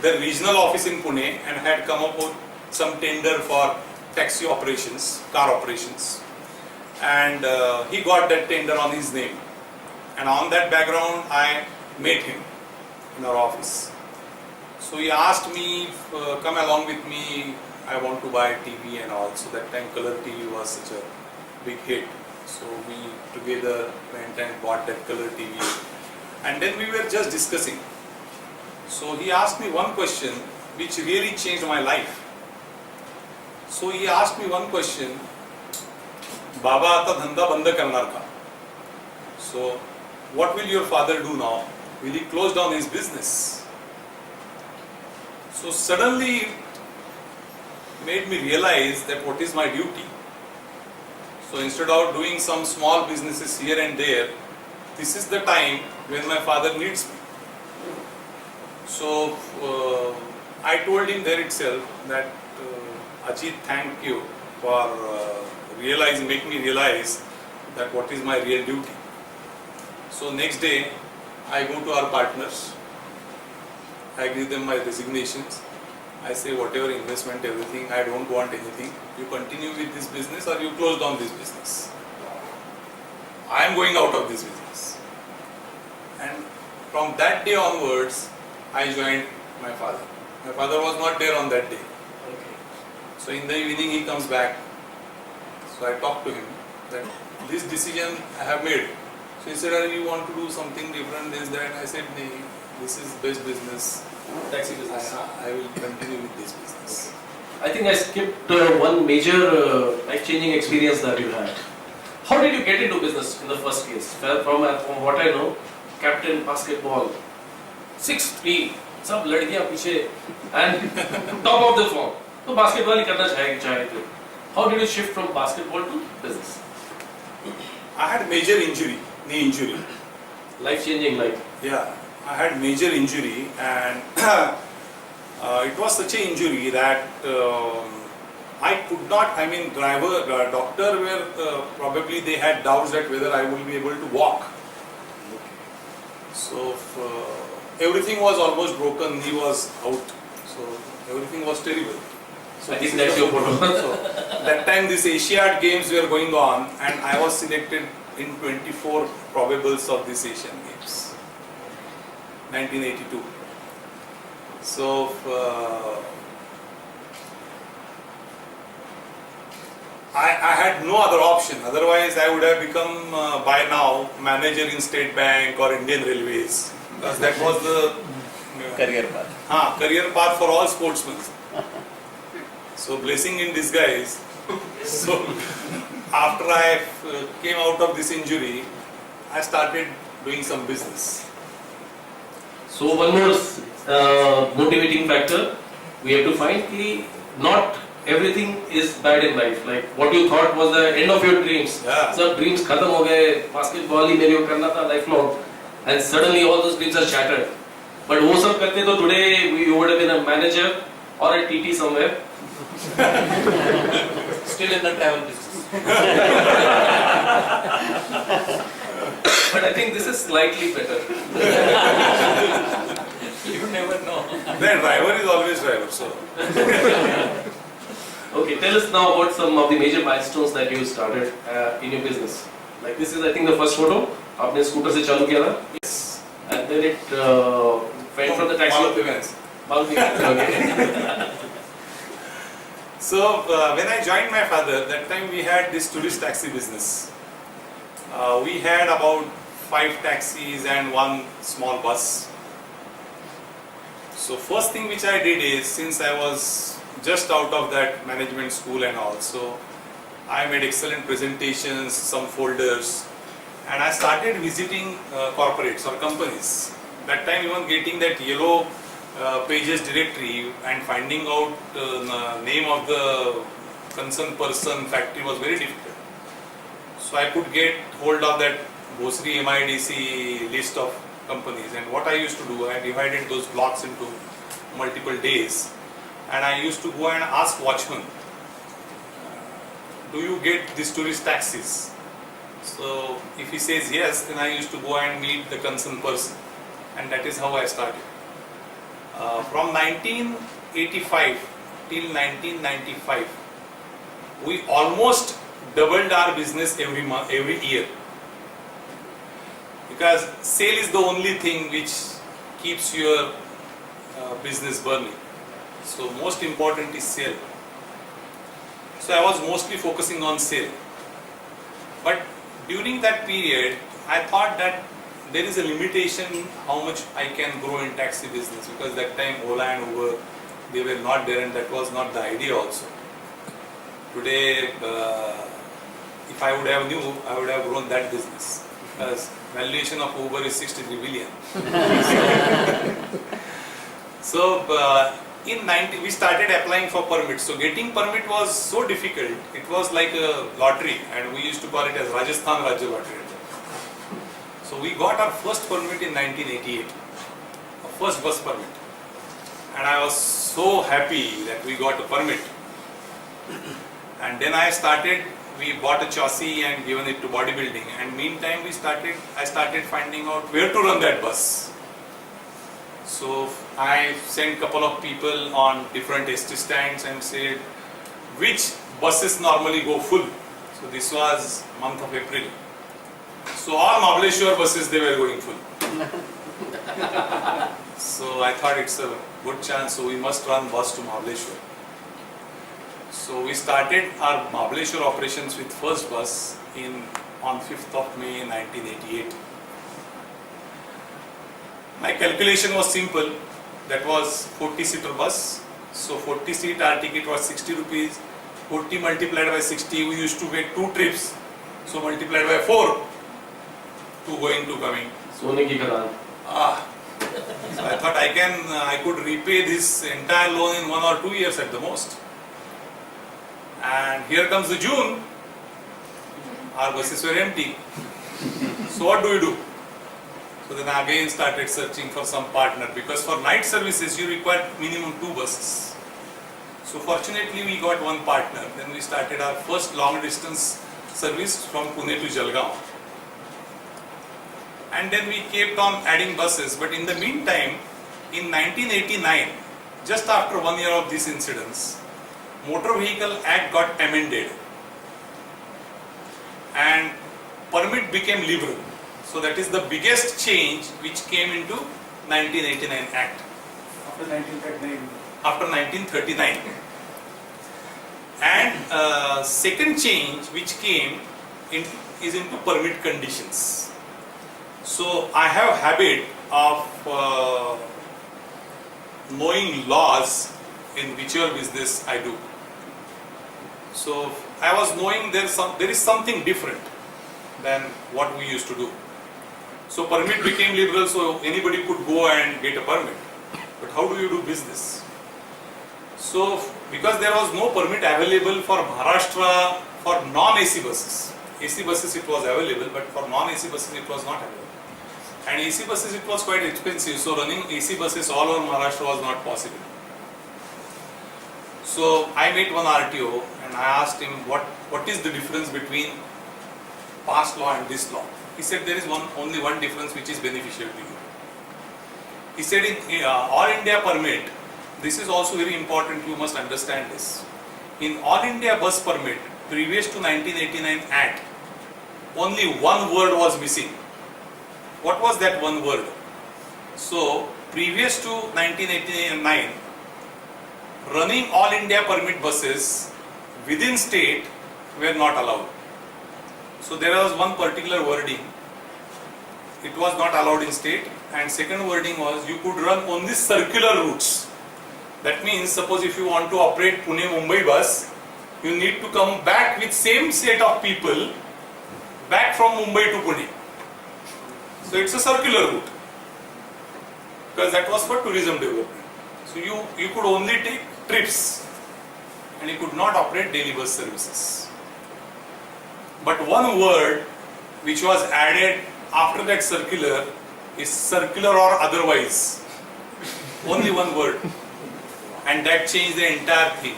the regional office in Pune and had come up with some tender for taxi operations, car operations, and he got that tender on his name. And on that background, I met him in our office. So he asked me, come along with me, I want to buy a TV and all. So that time color TV was such a big hit. So we together went and bought that color TV. And then we were just discussing. So he asked me one question which really changed my life. So he asked me one question, Baba आता धंधा बंद करणार का? So what will your father do now? Will he close down his business? So suddenly made me realize that what is my duty. So instead of doing some small businesses here and there, this is the time when my father needs me. So I told him there itself that Ajit, thank you for making me realize that what is my real duty. So next day I go to our partners, I give them my resignations, I say whatever investment, everything, I don't want anything, you continue with this business or you close down this business. I am going out of this business. And from that day onwards, I joined my father. My father was not there on that day. Okay. So in the evening he comes back. So I talked to him that this decision I have made. So he said, you want to do something different, this, that. I said, no, this is best business. Taxi business. I will continue with this business. I think I skipped one major life-changing experience that you had. How did you get into business in the first case? From what I know, captain basketball, 6'3", सब लड़कियां पीछे and top of the form. तो basketball ही करना चाहे थे. How did you shift from basketball to business? I had major injury, knee injury. Life-changing, like. Yeah, I had major injury and it was such an injury that I could not, doctor were probably they had doubts that whether I will be able to walk. So everything was almost broken, knee was out, so everything was terrible. So I think that's your photo. So that time these Asiad Games were going on and I was selected in 24 probables of these Asian Games, 1982. So I had no other option, otherwise I would have become by now manager in State Bank or Indian Railways, because that was the career path. Career path for all sportsmen. So blessing in disguise. So after I came out of this injury, I started doing some business. So one more motivating factor we have to find कि not everything is bad in life. Like what you thought was the end of your dreams. Yeah. सब dreams खत्म हो गए. Basketball ही मेरे को करना था lifelong, and suddenly all those dreams are shattered. But वो सब करते तो today you would have been a manager or a TT somewhere. Still in the travel business. But I think this is slightly better. You never know. Then driver is always driver. So Okay, tell us now about some of the major milestones that you started in your business. Like this is, I think, the first photo. आपने scooter से चालू किया था. yes. And then it went from the taxi. Maruti Vans. Maruti Vans, okay. So when I joined my father, that time we had this tourist taxi business. We had about 5 taxis and 1 small bus. So first thing which I did is, since I was just out of that management school and all, so I made excellent presentations, some folders, and I started visiting corporates or companies. That time even getting that yellow pages directory and finding out the name of the concerned person, factory was very difficult. So I could get hold of that Bhosri MIDC list of companies, and what I used to do, I divided those blocks into multiple days, and I used to go and ask watchmen, do you get these tourist taxis? So if he says yes, then I used to go and meet the concerned person, and that is how I started. From 1985 till 1995, we almost doubled our business every year. Because sale is the only thing which keeps your business burning. So most important is sale. So I was mostly focusing on sale. But during that period, I thought that there is a limitation how much I can grow in taxi business, because that time Ola and Uber, they were not there, and that was not the idea also. Today, if I would have knew, I would have grown that business, because valuation of Uber is 63 billion. So we started applying for permits. So getting permit was so difficult. It was like a lottery, and we used to call it as Rajasthan Rajya Lottery. So we got our first permit in 1988, a first bus permit, and I was so happy that we got a permit. And then we bought a chassis and given it to bodybuilding, and meantime I started finding out where to run that bus. So I sent couple of people on different ST stands and said which buses normally go full. So this was month of April. So all Mahabaleshwar buses, they were going full. So I thought it's a good chance, so we must run bus to Mahabaleshwar. So we started our Mahabaleshwar operations with first bus on 5th of May 1988. My calculation was simple. That was 40-seater bus. So 40-seat, our ticket was 60 rupees. 40 multiplied by 60, we used to get 2 trips. So multiplied by 4, to going to coming. Sone ki Khadan. So I thought I could repay this entire loan in 1 or 2 years at the most. And here comes the June. Our buses were empty. So what do we do? So then I again started searching for some partner, because for night services you require minimum 2 buses. So fortunately we got one partner. Then we started our first long distance service from Pune to Jalgaon. And then we kept on adding buses. But in the meantime, in 1989, just after 1 year of these incidents, Motor Vehicle Act got amended and permit became liberal. So that is the biggest change which came into 1989 Act. After 1939. After 1939. And second change which came is into permit conditions. So I have a habit of knowing laws in whichever business I do. So I was knowing there is something different than what we used to do. So permit became liberal, so anybody could go and get a permit. But how do you do business? So because there was no permit available for Maharashtra for non-AC buses. AC buses it was available, but for non-AC buses it was not available. And AC buses it was quite expensive, so running AC buses all over Maharashtra was not possible. So I met one RTO and I asked him what is the difference between past law and this law. He said there is only one difference which is beneficial to you. He said in All India permit, this is also very important, you must understand this. In All India bus permit, previous to 1989 Act, only one word was missing. What was that one word? So previous to 1989, running All India permit buses within state were not allowed. So there was one particular wording. It was not allowed in state, and second wording was you could run only circular routes. That means suppose if you want to operate Pune-Mumbai bus, you need to come back with same set of people back from Mumbai to Pune. So it's a circular route, because that was for tourism development. So you could only take trips and you could not operate daily bus services. But one word which was added after that circular is circular or otherwise. Only one word. And that changed the entire thing.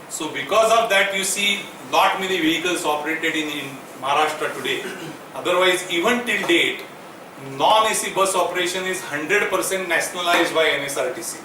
So because of that you see not many vehicles operated in Maharashtra today. Otherwise even till date non-AC bus operation is 100% nationalized by NSRTC.